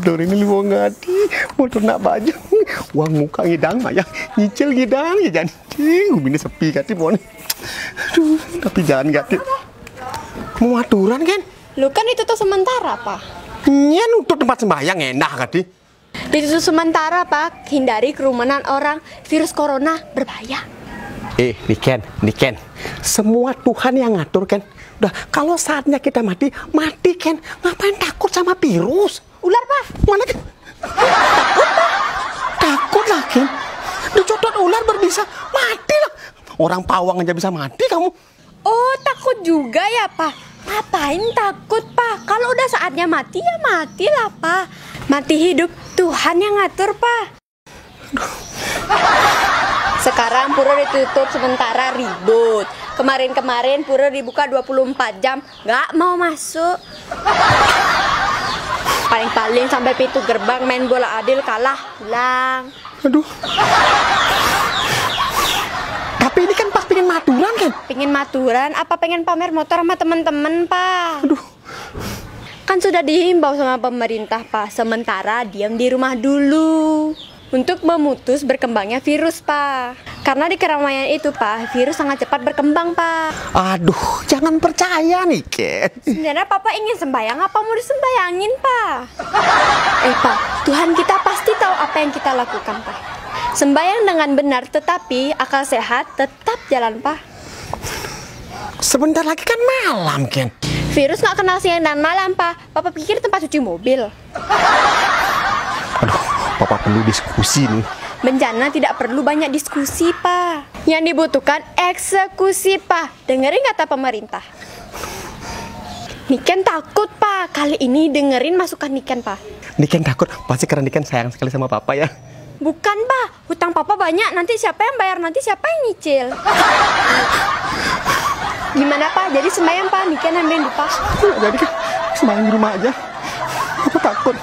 motor ini lu ngati, motor nak baju, uang muka ngidang mah ya, nyicil ngidang ya jangan, ini sepi kati mon, aduh, tapi jangan kati, mau aturan kan? Lu kan itu tuh sementara, Pak. Nyen untuk tempat sembahyang enak kati. Ditutup sementara, Pak. Hindari kerumunan orang, virus corona berbahaya. Niken, semua Tuhan yang ngatur kan. Udah, kalau saatnya kita mati, mati kan. Ngapain takut sama virus? Ular, Pak. Mana kan? Takut lah kan. Dicodot ular berbisa, mati lah. Orang pawang aja bisa mati kamu. Oh, takut juga ya, Pak. Ngapain takut, Pak? Kalau udah saatnya mati, ya matilah, Pak. Mati hidup, Tuhan yang ngatur, Pak. Sekarang pura ditutup sementara ribut. Kemarin-kemarin pura dibuka 24 jam, nggak mau masuk. Paling-paling sampai pintu gerbang main bola adil kalah, hilang. Aduh. Tapi ini kan pas pengen maturan kan? Pengen maturan, apa pengen pamer motor sama temen-temen, Pak? Aduh. Kan sudah dihimbau sama pemerintah, Pak. Sementara diam di rumah dulu. Untuk memutus berkembangnya virus, Pak. Karena di keramaian itu, Pak, virus sangat cepat berkembang, Pak. Aduh, jangan percaya nih, Ken. Sebenarnya Papa ingin sembayang, apa mau disembayangin, Pak? Pak, Tuhan kita pasti tahu apa yang kita lakukan, Pak. Sembayang dengan benar, tetapi akal sehat tetap jalan, Pak. Sebentar lagi kan malam, Ken. Virus nggak kenal siang dan malam, Pak. Papa pikir tempat cuci mobil. Aduh, Papa perlu diskusi nih. Bencana tidak perlu banyak diskusi, Pak. Yang dibutuhkan eksekusi, Pak. Dengerin kata pemerintah. Niken takut, Pak. Kali ini dengerin masukan Niken, Pak. Niken takut, pasti karena Niken sayang sekali sama Papa ya. Bukan, Pak. Hutang Papa banyak. Nanti siapa yang bayar? Nanti siapa yang nyicil? Gimana, Pak? Jadi sembahyang, Pak. Niken ambilin, Pak. Jadi kan sembahyang di rumah aja. Aku takut.